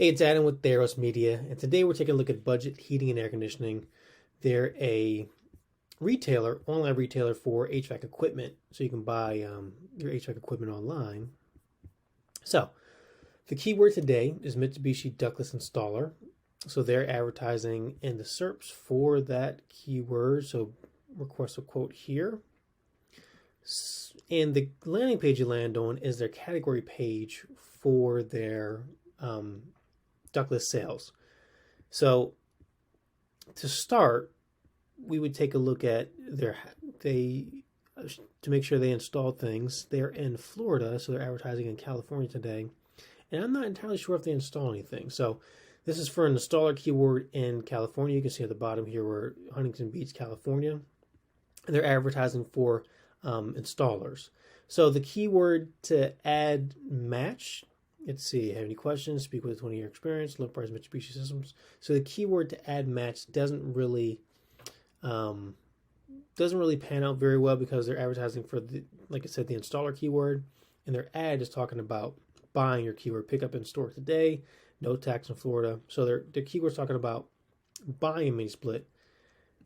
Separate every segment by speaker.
Speaker 1: Hey, it's Adam with ROAS Media, and today we're taking a look at Budget Heating and Air Conditioning. They're a retailer, online retailer for HVAC equipment, so you can buy your HVAC equipment online. So, the keyword today is Mitsubishi ductless installer. So they're advertising in the SERPs for that keyword. So request a quote here. And the landing page you land on is their category page for their ductless sales. So to start, we would take a look at to make sure they installed things. They're in Florida, so they're advertising in California today. And I'm not entirely sure if they install anything. So this is for an installer keyword in California. You can see at the bottom here we're Huntington Beach, California. And they're advertising for installers. So the keyword to add match, let's see, have any questions? Speak with a 20-year experience, low price Mitsubishi systems. So the keyword to add match doesn't really pan out very well because they're advertising for like I said, the installer keyword, and their ad is talking about buying your keyword, pick up in store today, no tax in Florida. So their keyword's talking about buying a mini split,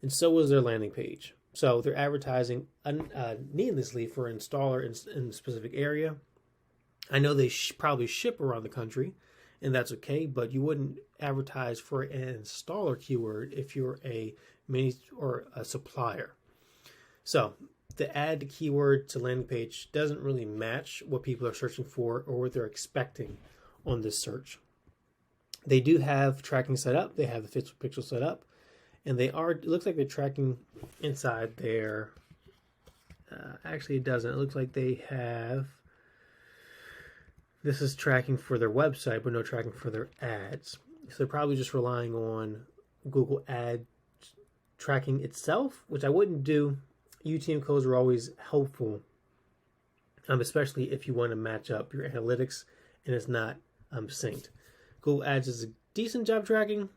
Speaker 1: and so is their landing page. So they're advertising needlessly for an installer in a specific area. I know they probably ship around the country, and that's okay, but you wouldn't advertise for an installer keyword if you're a mini or a supplier. So the add the keyword to landing page doesn't really match what people are searching for or what they're expecting on this search. They do have tracking set up. They have the pixel set up. And it looks like they're tracking inside there. Actually, it doesn't. It looks like they have, this is tracking for their website, but no tracking for their ads. So they're probably just relying on Google ad tracking itself, which I wouldn't do. UTM codes are always helpful, especially if you want to match up your analytics and it's not synced. Google Ads is a decent job tracking.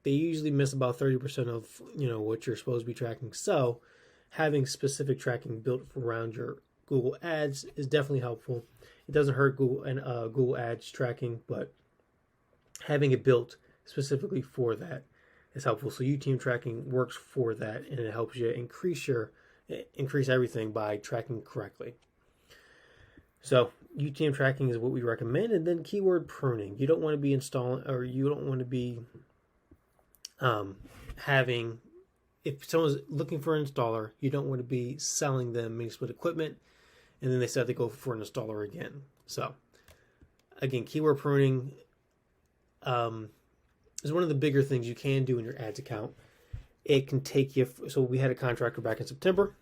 Speaker 1: They usually miss about 30% of what you're supposed to be tracking. So having specific tracking built around your Google Ads is definitely helpful. It doesn't hurt Google Ads tracking, but having it built specifically for that is helpful. So UTM tracking works for that, and it helps you increase everything by tracking correctly. So UTM tracking is what we recommend, and then keyword pruning. You don't want to be installing, or you don't want to be if someone's looking for an installer, you don't want to be selling them mini split equipment and then they said they go for an installer again. So again, keyword pruning is one of the bigger things you can do in your ads account. It can take you, so we had a contractor back in September.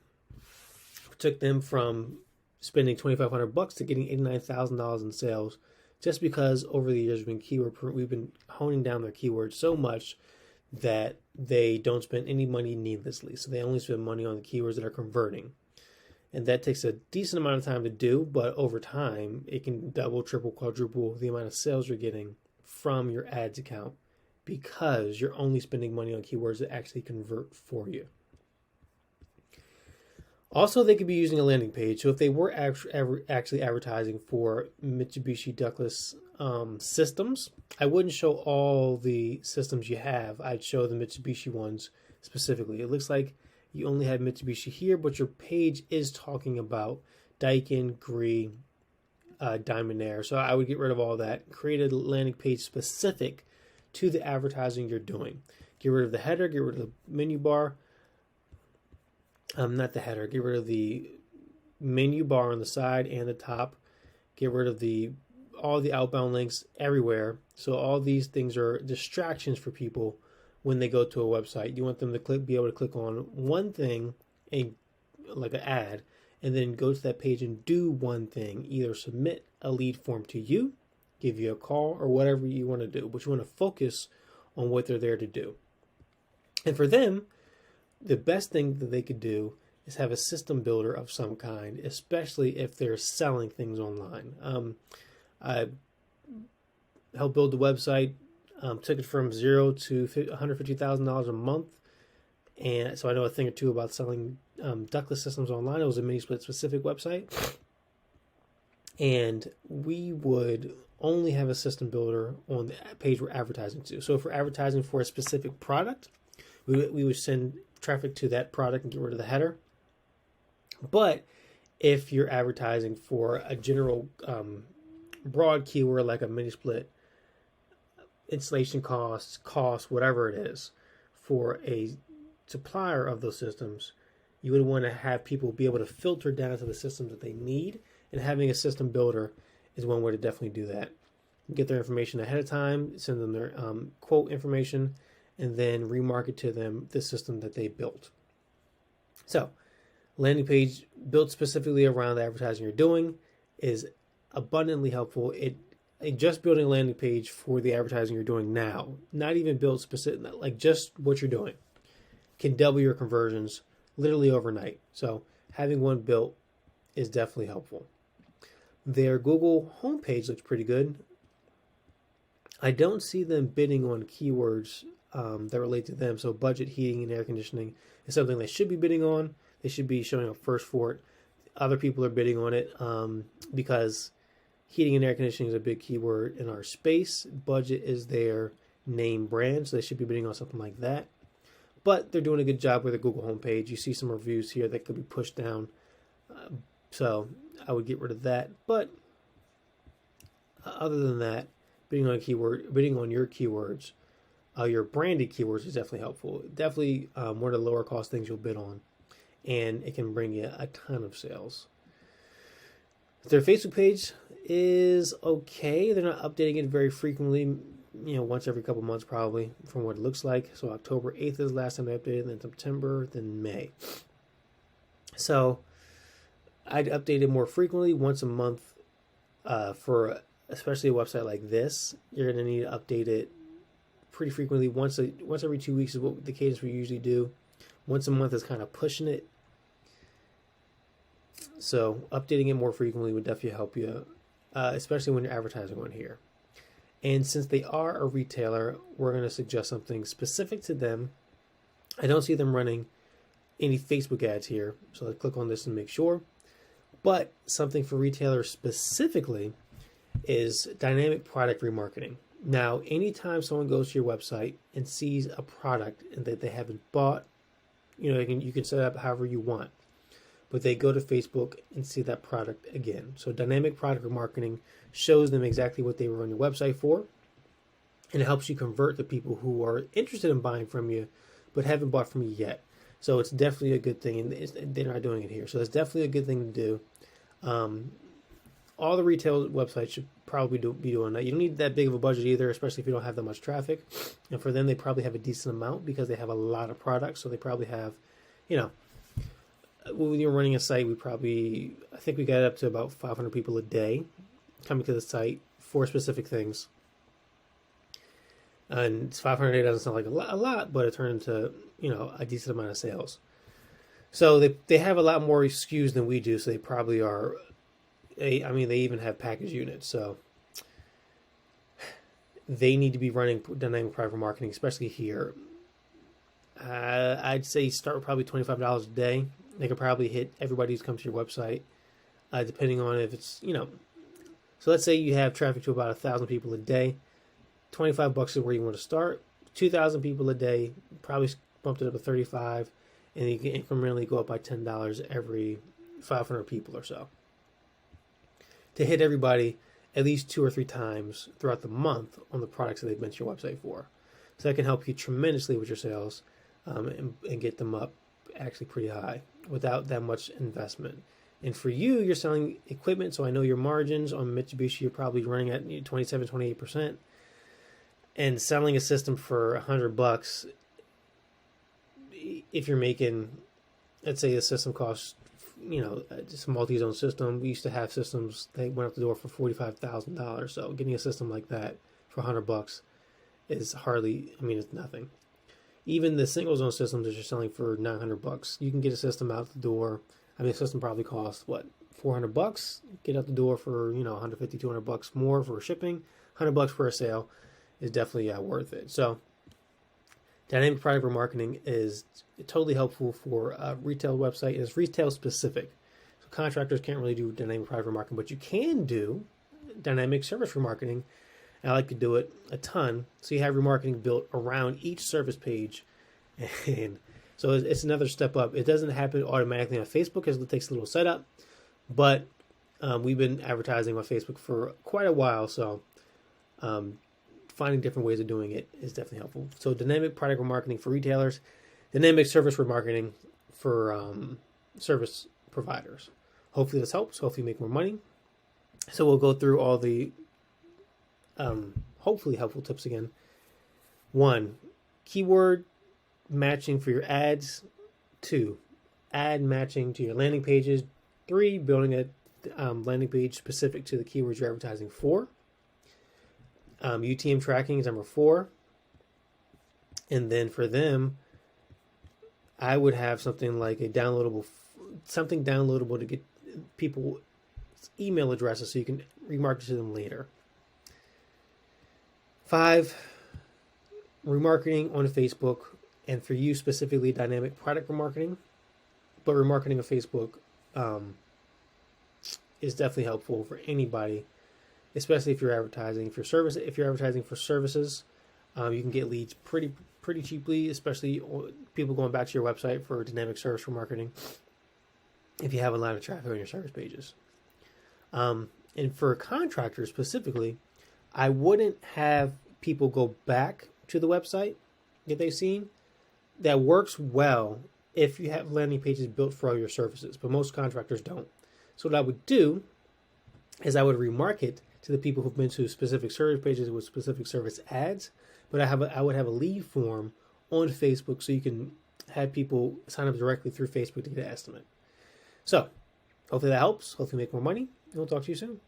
Speaker 1: It took them from spending $2,500 to getting $89,000 in sales, just because over the years we've been honing down their keywords so much that they don't spend any money needlessly. So they only spend money on the keywords that are converting. And that takes a decent amount of time to do, but over time, it can double, triple, quadruple the amount of sales you're getting from your ads account because you're only spending money on keywords that actually convert for you. Also, they could be using a landing page. So if they were actually advertising for Mitsubishi ductless systems, I wouldn't show all the systems you have. I'd show the Mitsubishi ones specifically. It looks like you only have Mitsubishi here, but your page is talking about Daikin, Gree, Diamond Air. So I would get rid of all that. Create a landing page specific to the advertising you're doing. Get rid of the header, get rid of the menu bar. Not the header, get rid of the menu bar on the side and the top. Get rid of all the outbound links everywhere. So all these things are distractions for people when they go to a website. You want them to be able to click on one thing, like an ad, and then go to that page and do one thing. Either submit a lead form to you, give you a call, or whatever you want to do. But you want to focus on what they're there to do. And for them, the best thing that they could do is have a system builder of some kind, especially if they're selling things online. I helped build the website, took it from $0 to $150,000 a month. And so I know a thing or two about selling ductless systems online. It was a mini split specific website. And we would only have a system builder on the page we're advertising to. So if we're advertising for a specific product, we would send traffic to that product and get rid of the header. But if you're advertising for a general broad keyword like a mini split, installation costs, whatever it is, for a supplier of those systems, you would want to have people be able to filter down to the systems that they need, and having a system builder is one way to definitely do that. Get their information ahead of time, send them their quote information, and then remarket to them the system that they built. So, landing page built specifically around the advertising you're doing is abundantly helpful. Just building a landing page for the advertising you're doing now, not even built specific, like just what you're doing, can double your conversions literally overnight. So having one built is definitely helpful. Their Google homepage looks pretty good. I don't see them bidding on keywords that relate to them. So budget, heating, and air conditioning is something they should be bidding on. They should be showing up first for it. Other people are bidding on it because heating and air conditioning is a big keyword in our space. Budget is their name brand, so they should be bidding on something like that. But they're doing a good job with the Google homepage. You see some reviews here that could be pushed down. So I would get rid of that. But other than that, bidding on your keywords, your branded keywords is definitely helpful. Definitely one of the lower cost things you'll bid on. And it can bring you a ton of sales. Their Facebook page is okay. They're not updating it very frequently, once every couple months probably, from what it looks like. So October 8th is the last time they updated, then September, then May. So I'd update it more frequently, once a month, for especially a website like this. You're going to need to update it pretty frequently. Once every 2 weeks is what the cadence we usually do. Once a month is kind of pushing it. So updating it more frequently would definitely help you, especially when you're advertising on here. And since they are a retailer, we're going to suggest something specific to them. I don't see them running any Facebook ads here, so let's click on this and make sure. But something for retailers specifically is dynamic product remarketing. Now, anytime someone goes to your website and sees a product that they haven't bought, you can set it up however you want. But they go to Facebook and see that product again. So dynamic product remarketing shows them exactly what they were on your website for, and it helps you convert the people who are interested in buying from you but haven't bought from you yet. So it's definitely a good thing, and they're not doing it here. So it's definitely a good thing to do. All the retail websites should probably be doing that. You don't need that big of a budget either, especially if you don't have that much traffic. And for them, they probably have a decent amount because they have a lot of products. So they probably have, when you're running a site, I think we got up to about 500 people a day coming to the site for specific things. And 500 a day doesn't sound like a lot, but it turned into, a decent amount of sales. So they have a lot more SKUs than we do, so they probably are, they even have package units. So they need to be running dynamic product marketing, especially here. I'd say start with probably $25 a day. They could probably hit everybody who's come to your website, depending on if it's, So let's say you have traffic to about 1,000 people a day. $25 is where you want to start. 2,000 people a day, probably bumped it up to 35, and you can incrementally go up by $10 every 500 people or so. To hit everybody at least 2 or 3 times throughout the month on the products that they've been to your website for. So that can help you tremendously with your sales and get them up actually pretty high without that much investment. And for you're selling equipment, so I know your margins on Mitsubishi, you're probably running at 27, 28%. And selling a system for $100, if you're making, let's say a system costs, just a multi-zone system. We used to have systems that went out the door for $45,000. So getting a system like that for $100 is hardly, it's nothing. Even the single zone systems that you're selling for $900, you can get a system out the door. A system probably costs $400. Get out the door for $150, $200 more for shipping. $100 for a sale is definitely worth it. So dynamic product remarketing is totally helpful for a retail website. It's retail specific. So contractors can't really do dynamic product remarketing, but you can do dynamic service remarketing. And I like to do it a ton. So you have remarketing built around each service page. And so it's another step up. It doesn't happen automatically on Facebook because it takes a little setup. But we've been advertising on Facebook for quite a while. So finding different ways of doing it is definitely helpful. So dynamic product remarketing for retailers, dynamic service remarketing for service providers. Hopefully this helps. Hopefully you make more money. So we'll go through all the hopefully helpful tips again. 1, keyword matching for your ads. 2, ad matching to your landing pages. 3, building a landing page specific to the keywords you're advertising for. UTM tracking is number 4. And then for them, I would have something like something downloadable to get people email addresses so you can remarket to them later. 5, remarketing on Facebook, and for you specifically, dynamic product remarketing. But remarketing on Facebook is definitely helpful for anybody, especially if you're advertising for service. If you're advertising for services, you can get leads pretty cheaply, especially people going back to your website for dynamic service remarketing if you have a lot of traffic on your service pages. And for contractors specifically, I wouldn't have people go back to the website that they've seen. That works well if you have landing pages built for all your services, but most contractors don't. So what I would do is I would remarket to the people who've been to specific service pages with specific service ads, but I would have a lead form on Facebook so you can have people sign up directly through Facebook to get an estimate. So hopefully that helps. Hopefully make more money, and we'll talk to you soon.